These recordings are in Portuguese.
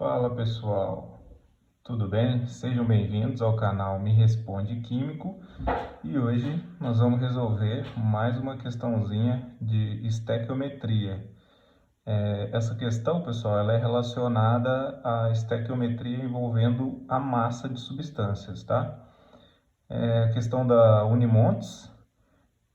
Fala pessoal, tudo bem? Sejam bem-vindos ao canal Me Responde Químico e hoje nós vamos resolver mais uma questãozinha de estequiometria. Essa questão, pessoal, ela é relacionada à estequiometria envolvendo a massa de substâncias, tá? É a questão da Unimontes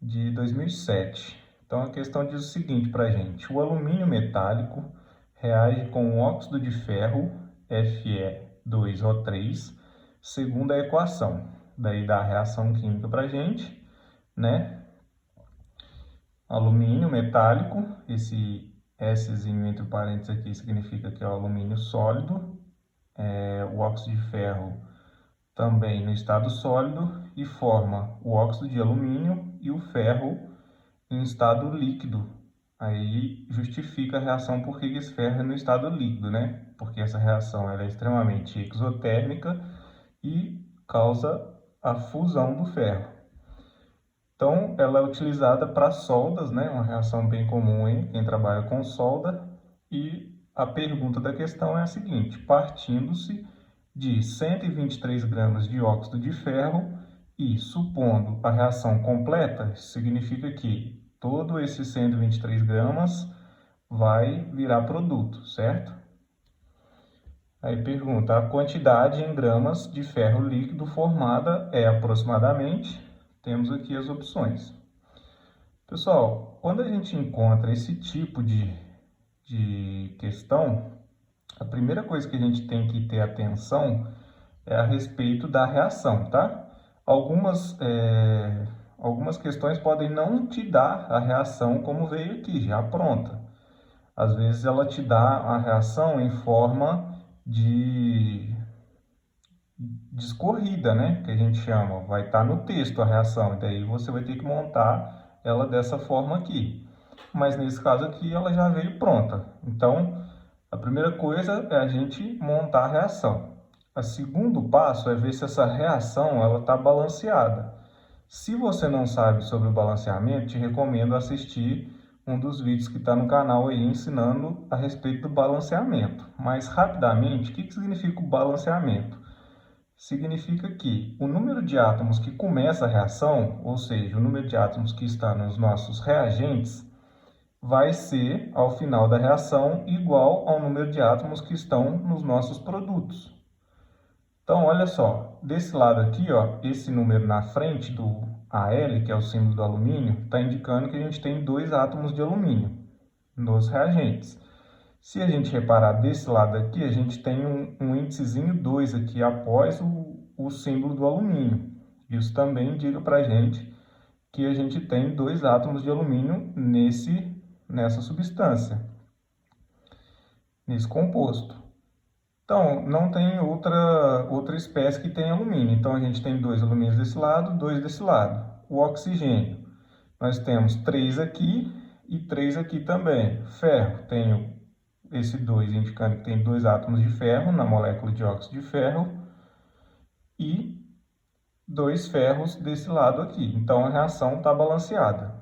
de 2007. Então a questão diz o seguinte para a gente: o alumínio metálico reage com o óxido de ferro Fe2O3, segundo a equação. Daí dá a reação química para a gente, né? Alumínio metálico, esse Szinho entre parênteses aqui significa que é o alumínio sólido, o óxido de ferro também no estado sólido e forma o óxido de alumínio e o ferro em estado líquido. Aí justifica a reação porque esse ferro é no estado líquido, né? Porque essa reação ela é extremamente exotérmica e causa a fusão do ferro. Então, ela é utilizada para soldas, né? Uma reação bem comum em quem trabalha com solda. E a pergunta da questão é a seguinte: partindo-se de 123 gramas de óxido de ferro e supondo a reação completa, significa que todo esses 123 gramas vai virar produto, certo? Aí pergunta: a quantidade em gramas de ferro líquido formada é aproximadamente. Temos aqui as opções. Pessoal, quando a gente encontra esse tipo de questão, a primeira coisa que a gente tem que ter atenção é a respeito da reação, tá? Algumas questões podem não te dar a reação como veio aqui, já pronta. Às vezes ela te dá a reação em forma de discorrida, né? Que a gente chama. Vai estar no texto a reação, e daí você vai ter que montar ela dessa forma aqui. Mas nesse caso aqui ela já veio pronta. Então, a primeira coisa é a gente montar a reação. O segundo passo é ver se essa reação ela está balanceada. Se você não sabe sobre o balanceamento, te recomendo assistir um dos vídeos que está no canal aí ensinando a respeito do balanceamento. Mas rapidamente, o que significa o balanceamento? Significa que o número de átomos que começa a reação, ou seja, o número de átomos que está nos nossos reagentes, vai ser, ao final da reação, igual ao número de átomos que estão nos nossos produtos. Então, olha só, desse lado aqui, ó, esse número na frente do Al, que é o símbolo do alumínio, está indicando que a gente tem 2 átomos de alumínio nos reagentes. Se a gente reparar desse lado aqui, a gente tem um índicezinho 2 aqui após o símbolo do alumínio. Isso também indica para a gente que a gente tem 2 átomos de alumínio nessa substância, nesse composto. Então, não tem outra espécie que tem alumínio. Então, a gente tem 2 alumínios desse lado, 2 desse lado. O oxigênio, nós temos 3 aqui e 3 aqui também. Ferro, tenho esse 2 indicando que tem 2 átomos de ferro na molécula de óxido de ferro e 2 ferros desse lado aqui. Então, a reação está balanceada.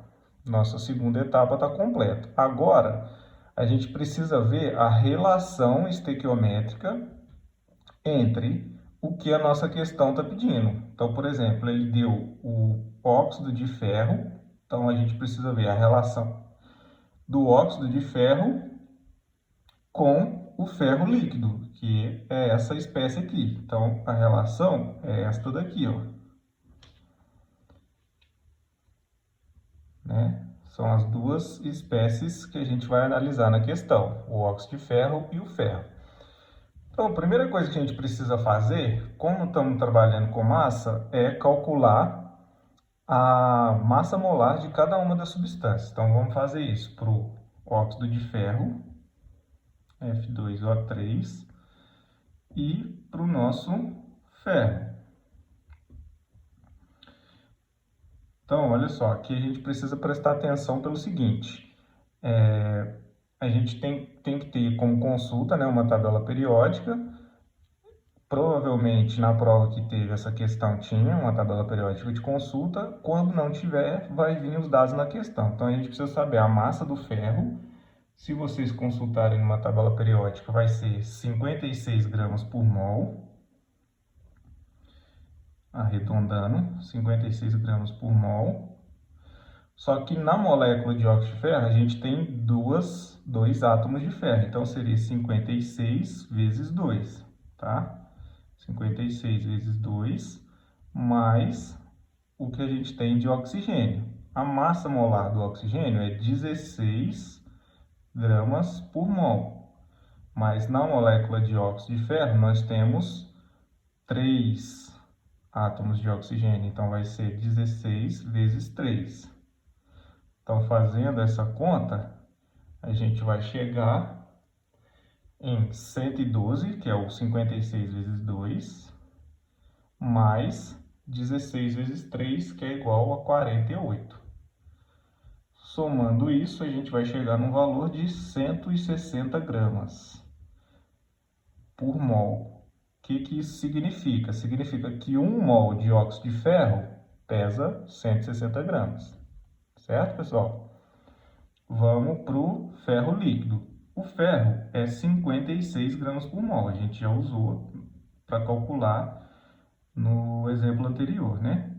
Nossa segunda etapa está completa. Agora, a gente precisa ver a relação estequiométrica entre o que a nossa questão está pedindo. Então, por exemplo, ele deu o óxido de ferro. Então, a gente precisa ver a relação do óxido de ferro com o ferro líquido, que é essa espécie aqui. Então, a relação é esta daqui, ó. Né? São as duas espécies que a gente vai analisar na questão, o óxido de ferro e o ferro. Então, a primeira coisa que a gente precisa fazer, como estamos trabalhando com massa, é calcular a massa molar de cada uma das substâncias. Então, vamos fazer isso para o óxido de ferro, F2O3, e para o nosso ferro. Então, olha só, aqui a gente precisa prestar atenção pelo seguinte: a gente tem que ter como consulta, né, uma tabela periódica. Provavelmente na prova que teve essa questão tinha uma tabela periódica de consulta. Quando não tiver, vai vir os dados na questão. Então, a gente precisa saber a massa do ferro, Se vocês consultarem numa tabela periódica, vai ser 56 gramas por mol. Arredondando, 56 gramas por mol. Só que na molécula de óxido de ferro, a gente tem dois átomos de ferro. Então, seria 56 vezes 2, tá? 56 vezes 2, mais o que a gente tem de oxigênio. A massa molar do oxigênio é 16 gramas por mol. Mas na molécula de óxido de ferro, nós temos 3 átomos de oxigênio. Então, vai ser 16 vezes 3. Então, fazendo essa conta, a gente vai chegar em 112, que é o 56 vezes 2, mais 16 vezes 3, que é igual a 48. Somando isso, a gente vai chegar num valor de 160 gramas por mol. O que isso significa? Significa que 1 mol de óxido de ferro pesa 160 gramas. Certo, pessoal? Vamos para o ferro líquido. O ferro é 56 gramas por mol. A gente já usou para calcular no exemplo anterior, né?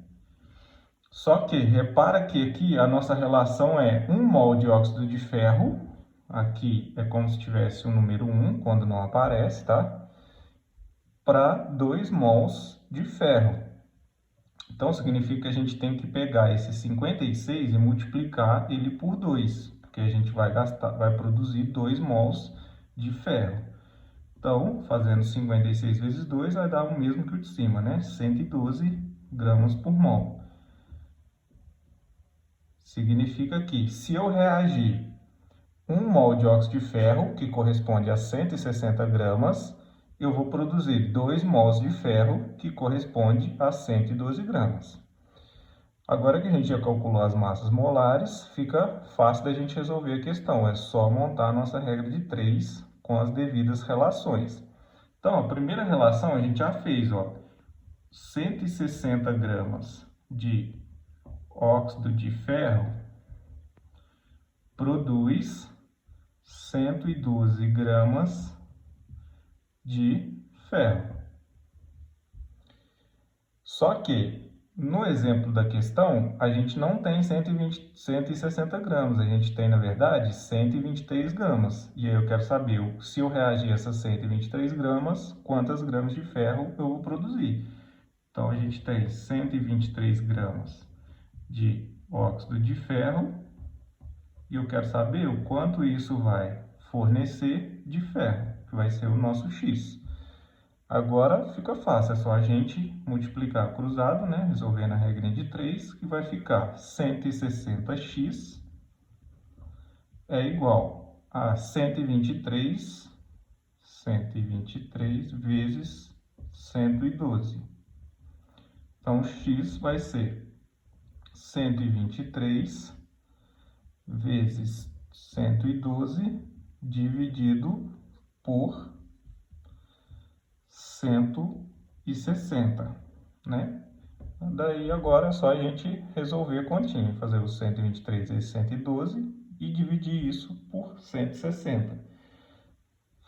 Só que repara que aqui a nossa relação é 1 mol de óxido de ferro. Aqui é como se tivesse o número 1, quando não aparece, tá? Para 2 mols de ferro. Então, significa que a gente tem que pegar esse 56 e multiplicar ele por 2, porque a gente vai produzir 2 mols de ferro. Então, fazendo 56 vezes 2 vai dar o mesmo que o de cima, né? 112 gramas por mol. Significa que se eu reagir 1 mol de óxido de ferro, que corresponde a 160 gramas, eu vou produzir 2 mols de ferro, que corresponde a 112 gramas. Agora que a gente já calculou as massas molares, fica fácil da gente resolver a questão. É só montar a nossa regra de 3 com as devidas relações. Então, a primeira relação a gente já fez, ó. 160 gramas de óxido de ferro produz 112 gramas de ferro. Só que, no exemplo da questão, a gente não tem 160 gramas, a gente tem, na verdade, 123 gramas. E aí eu quero saber, se eu reagir a essas 123 gramas, quantas gramas de ferro eu vou produzir. Então, a gente tem 123 gramas de óxido de ferro, e eu quero saber o quanto isso vai fornecer de ferro, que vai ser o nosso X. Agora fica fácil, é só a gente multiplicar cruzado, né? Resolvendo a regrinha de 3, que vai ficar 160x é igual a 123 vezes 112. Então, x vai ser 123 vezes 112 dividido por 160, né? Daí agora é só a gente resolver a continha, fazer o 123 vezes 112 e dividir isso por 160.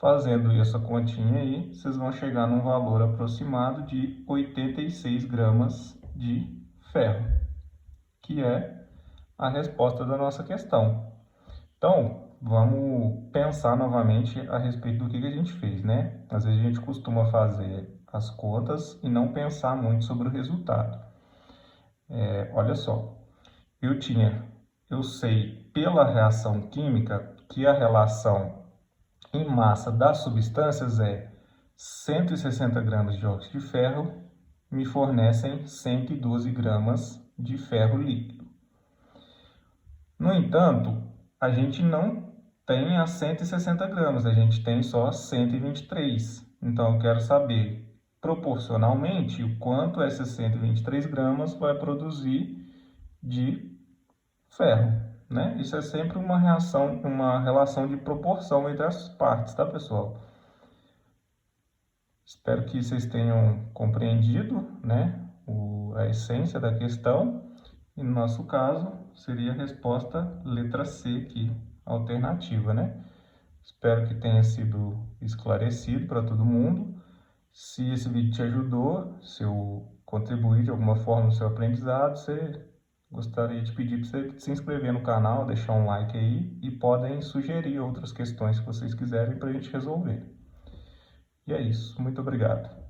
Fazendo essa continha aí, vocês vão chegar num valor aproximado de 86 gramas de ferro, que é a resposta da nossa questão. Então, vamos pensar novamente a respeito do que a gente fez, né? Às vezes a gente costuma fazer as contas e não pensar muito sobre o resultado. Olha só, eu sei pela reação química que a relação em massa das substâncias é 160 gramas de óxido de ferro me fornecem 112 gramas de ferro líquido. No entanto, a gente não tem as 160 gramas, a gente tem só 123. Então, eu quero saber proporcionalmente o quanto essas 123 gramas vai produzir de ferro, né? Isso é sempre uma relação de proporção entre as partes, tá, pessoal? Espero que vocês tenham compreendido, né, a essência da questão. E no nosso caso, seria a resposta letra C aqui. alternativa, né? Espero que tenha sido esclarecido para todo mundo. Se esse vídeo te ajudou, se eu contribuir de alguma forma no seu aprendizado, gostaria de pedir para você se inscrever no canal, deixar um like aí e podem sugerir outras questões que vocês quiserem para a gente resolver. E é isso. Muito obrigado.